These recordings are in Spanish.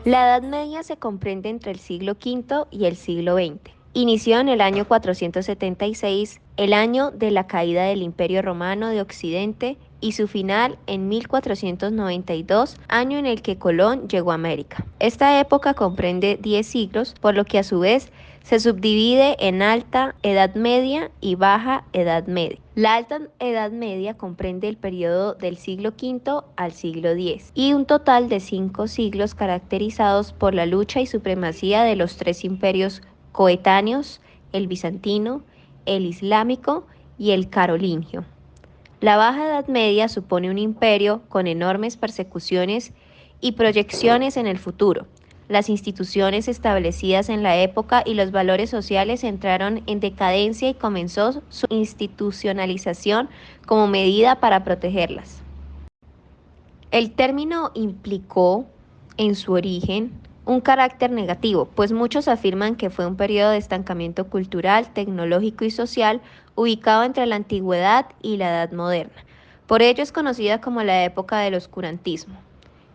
La Edad Media se comprende entre el siglo V y el siglo XX. Inició en el año 476, el año de la caída del Imperio Romano de Occidente, y su final en 1492, año en el que Colón llegó a América. Esta época comprende 10 siglos, por lo que a su vez se subdivide en Alta Edad Media y Baja Edad Media. La Alta Edad Media comprende el periodo del siglo V al siglo X y un total de 5 siglos caracterizados por la lucha y supremacía de los tres imperios coetáneos, el bizantino, el islámico y el carolingio. La Baja Edad Media supone un imperio con enormes persecuciones y proyecciones en el futuro. Las instituciones establecidas en la época y los valores sociales entraron en decadencia y comenzó su institucionalización como medida para protegerlas. El término implicó, en su origen, un carácter negativo, pues muchos afirman que fue un periodo de estancamiento cultural, tecnológico y social ubicado entre la antigüedad y la edad moderna. Por ello es conocida como la época del oscurantismo.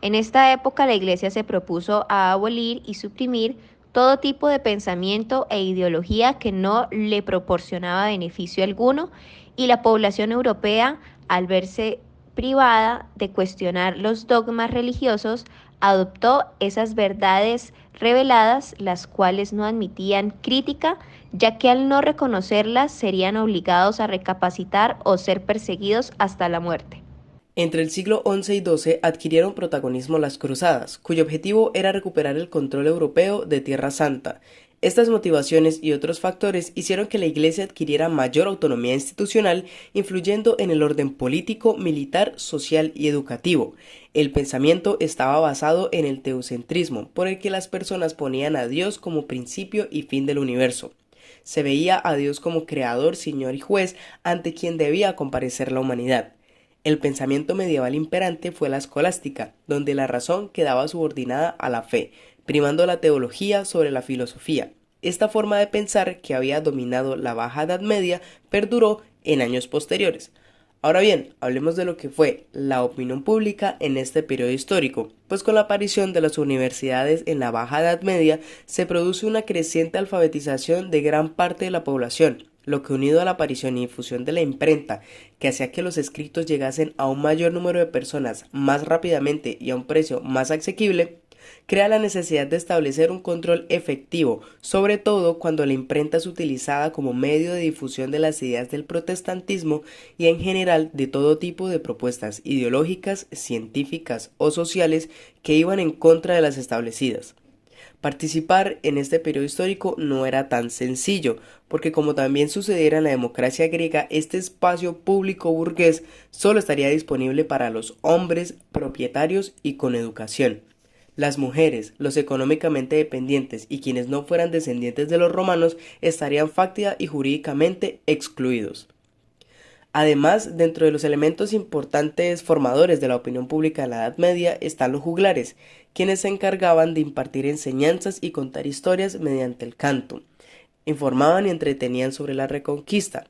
En esta época la Iglesia se propuso a abolir y suprimir todo tipo de pensamiento e ideología que no le proporcionaba beneficio alguno, y la población europea, al verse privada de cuestionar los dogmas religiosos, adoptó esas verdades reveladas, las cuales no admitían crítica, ya que al no reconocerlas serían obligados a recapacitar o ser perseguidos hasta la muerte. Entre el siglo XI y XII adquirieron protagonismo las cruzadas, cuyo objetivo era recuperar el control europeo de Tierra Santa. Estas motivaciones y otros factores hicieron que la Iglesia adquiriera mayor autonomía institucional, influyendo en el orden político, militar, social y educativo. El pensamiento estaba basado en el teocentrismo, por el que las personas ponían a Dios como principio y fin del universo. Se veía a Dios como creador, señor y juez ante quien debía comparecer la humanidad. El pensamiento medieval imperante fue la escolástica, donde la razón quedaba subordinada a la fe, primando la teología sobre la filosofía. Esta forma de pensar, que había dominado la Baja Edad Media, perduró en años posteriores. Ahora bien, hablemos de lo que fue la opinión pública en este periodo histórico, pues con la aparición de las universidades en la Baja Edad Media se produce una creciente alfabetización de gran parte de la población, lo que, unido a la aparición y difusión de la imprenta, que hacía que los escritos llegasen a un mayor número de personas más rápidamente y a un precio más asequible, crea la necesidad de establecer un control efectivo, sobre todo cuando la imprenta es utilizada como medio de difusión de las ideas del protestantismo y en general de todo tipo de propuestas ideológicas, científicas o sociales que iban en contra de las establecidas. Participar en este periodo histórico no era tan sencillo, porque como también sucediera en la democracia griega, este espacio público burgués solo estaría disponible para los hombres propietarios y con educación. Las mujeres, los económicamente dependientes y quienes no fueran descendientes de los romanos estarían fáctica y jurídicamente excluidos. Además, dentro de los elementos importantes formadores de la opinión pública de la Edad Media están los juglares, quienes se encargaban de impartir enseñanzas y contar historias mediante el canto. Informaban y entretenían sobre la Reconquista.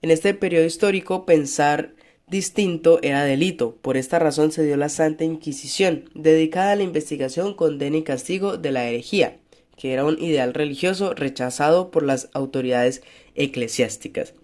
En este periodo histórico, pensar distinto era delito. Por esta razón se dio la Santa Inquisición, dedicada a la investigación, condena y castigo de la herejía, que era un ideal religioso rechazado por las autoridades eclesiásticas.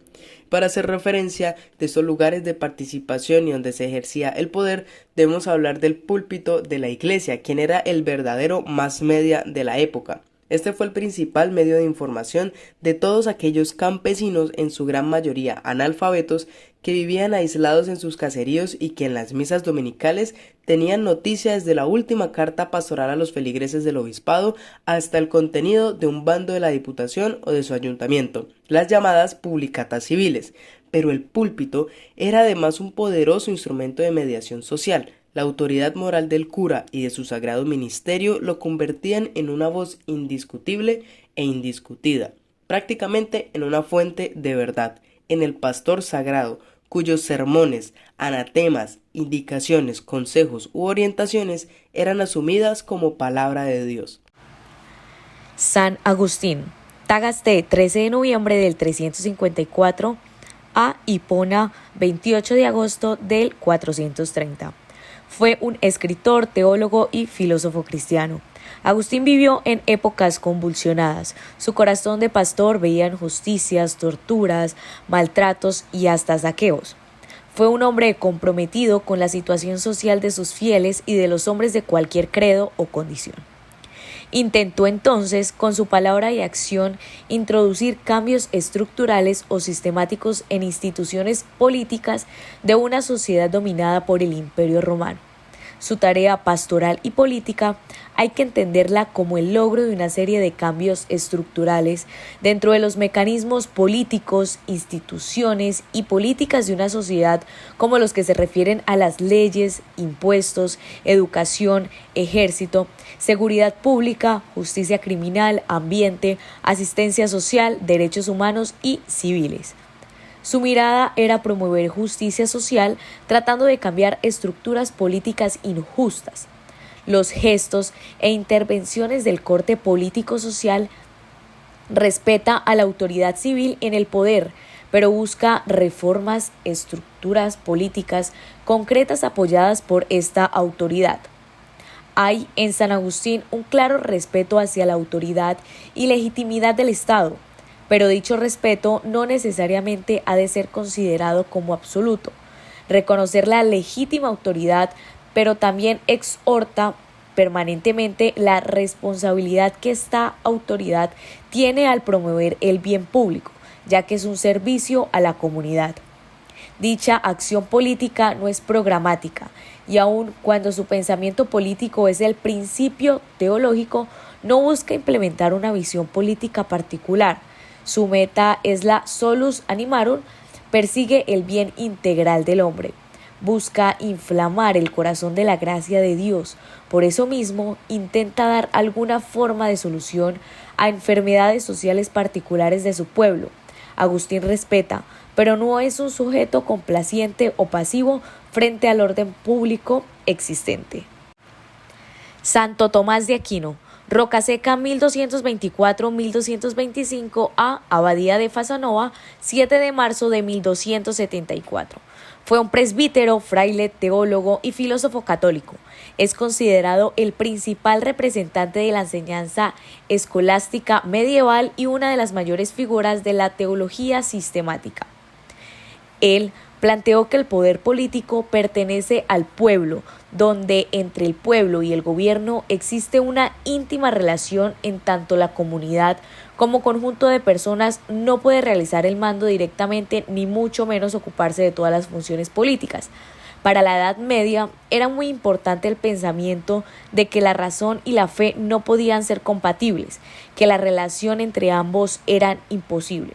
Para hacer referencia de estos lugares de participación y donde se ejercía el poder, debemos hablar del púlpito de la iglesia, quien era el verdadero más media de la época. Este fue el principal medio de información de todos aquellos campesinos, en su gran mayoría analfabetos, que vivían aislados en sus caseríos y que en las misas dominicales tenían noticias desde la última carta pastoral a los feligreses del obispado hasta el contenido de un bando de la diputación o de su ayuntamiento, las llamadas publicatas civiles. Pero el púlpito era además un poderoso instrumento de mediación social. La autoridad moral del cura y de su sagrado ministerio lo convertían en una voz indiscutible e indiscutida, prácticamente en una fuente de verdad, en el pastor sagrado, cuyos sermones, anatemas, indicaciones, consejos u orientaciones eran asumidas como palabra de Dios. San Agustín, Tagaste, 13 de noviembre del 354 a Hipona, 28 de agosto del 430. Fue un escritor, teólogo y filósofo cristiano. Agustín vivió en épocas convulsionadas. Su corazón de pastor veía injusticias, torturas, maltratos y hasta saqueos. Fue un hombre comprometido con la situación social de sus fieles y de los hombres de cualquier credo o condición. Intentó entonces, con su palabra y acción, introducir cambios estructurales o sistemáticos en instituciones políticas de una sociedad dominada por el Imperio Romano. Su tarea pastoral y política hay que entenderla como el logro de una serie de cambios estructurales dentro de los mecanismos políticos, instituciones y políticas de una sociedad, como los que se refieren a las leyes, impuestos, educación, ejército, seguridad pública, justicia criminal, ambiente, asistencia social, derechos humanos y civiles. Su mirada era promover justicia social, tratando de cambiar estructuras políticas injustas. Los gestos e intervenciones del corte político-social respeta a la autoridad civil en el poder, pero busca reformas, estructuras políticas concretas apoyadas por esta autoridad. Hay en San Agustín un claro respeto hacia la autoridad y legitimidad del Estado, pero dicho respeto no necesariamente ha de ser considerado como absoluto. Reconocer la legítima autoridad, pero también exhorta permanentemente la responsabilidad que esta autoridad tiene al promover el bien público, ya que es un servicio a la comunidad. Dicha acción política no es programática, y aun cuando su pensamiento político es el principio teológico, no busca implementar una visión política particular. Su meta es la solus animarum, persigue el bien integral del hombre, busca inflamar el corazón de la gracia de Dios. Por eso mismo, intenta dar alguna forma de solución a enfermedades sociales particulares de su pueblo. Agustín respeta, pero no es un sujeto complaciente o pasivo frente al orden público existente. Santo Tomás de Aquino, Rocaseca 1224-1225 a Abadía de Fasanova, 7 de marzo de 1274. Fue un presbítero, fraile, teólogo y filósofo católico. Es considerado el principal representante de la enseñanza escolástica medieval y una de las mayores figuras de la teología sistemática. Él planteó que el poder político pertenece al pueblo, donde entre el pueblo y el gobierno existe una íntima relación en tanto la comunidad como conjunto de personas no puede realizar el mando directamente ni mucho menos ocuparse de todas las funciones políticas. Para la Edad Media era muy importante el pensamiento de que la razón y la fe no podían ser compatibles, que la relación entre ambos era imposible.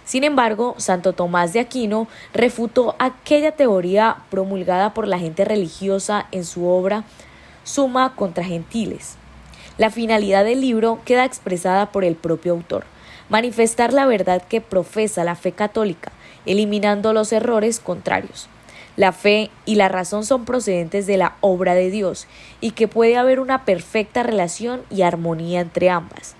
Sin embargo, Santo Tomás de Aquino refutó aquella teoría promulgada por la gente religiosa en su obra Summa contra Gentiles. La finalidad del libro queda expresada por el propio autor: manifestar la verdad que profesa la fe católica, eliminando los errores contrarios. La fe y la razón son procedentes de la obra de Dios y que puede haber una perfecta relación y armonía entre ambas.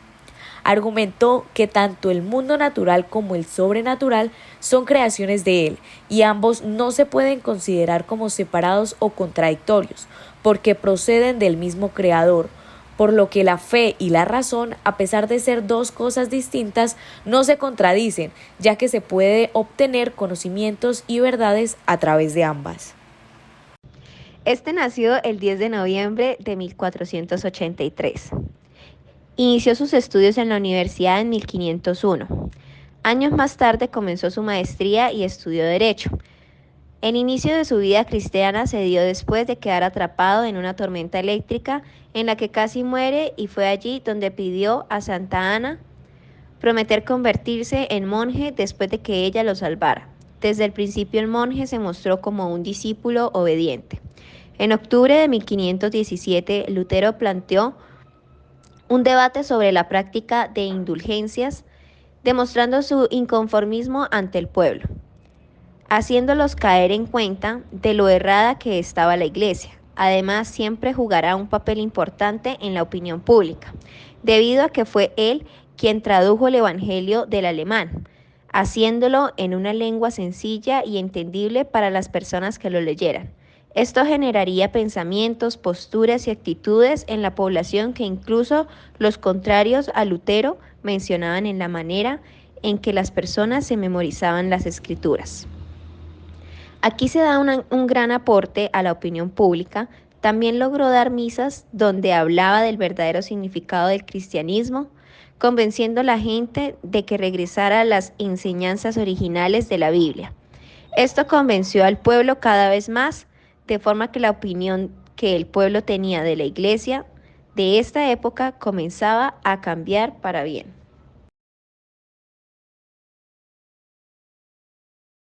Argumentó que tanto el mundo natural como el sobrenatural son creaciones de él, y ambos no se pueden considerar como separados o contradictorios, porque proceden del mismo creador, por lo que la fe y la razón, a pesar de ser dos cosas distintas, no se contradicen, ya que se puede obtener conocimientos y verdades a través de ambas. Este nació el 10 de noviembre de 1483. Inició sus estudios en la universidad en 1501. Años más tarde comenzó su maestría y estudió Derecho. El inicio de su vida cristiana se dio después de quedar atrapado en una tormenta eléctrica en la que casi muere, y fue allí donde pidió a Santa Ana prometer convertirse en monje después de que ella lo salvara. Desde el principio el monje se mostró como un discípulo obediente. En octubre de 1517, Lutero planteó un debate sobre la práctica de indulgencias, demostrando su inconformismo ante el pueblo, haciéndolos caer en cuenta de lo errada que estaba la Iglesia. Además, siempre jugará un papel importante en la opinión pública, debido a que fue él quien tradujo el Evangelio del alemán, haciéndolo en una lengua sencilla y entendible para las personas que lo leyeran. Esto generaría pensamientos, posturas y actitudes en la población que incluso los contrarios a Lutero mencionaban en la manera en que las personas se memorizaban las escrituras. Aquí se da un gran aporte a la opinión pública. También logró dar misas donde hablaba del verdadero significado del cristianismo, convenciendo a la gente de que regresara a las enseñanzas originales de la Biblia. Esto convenció al pueblo cada vez más, de forma que la opinión que el pueblo tenía de la iglesia de esta época comenzaba a cambiar para bien.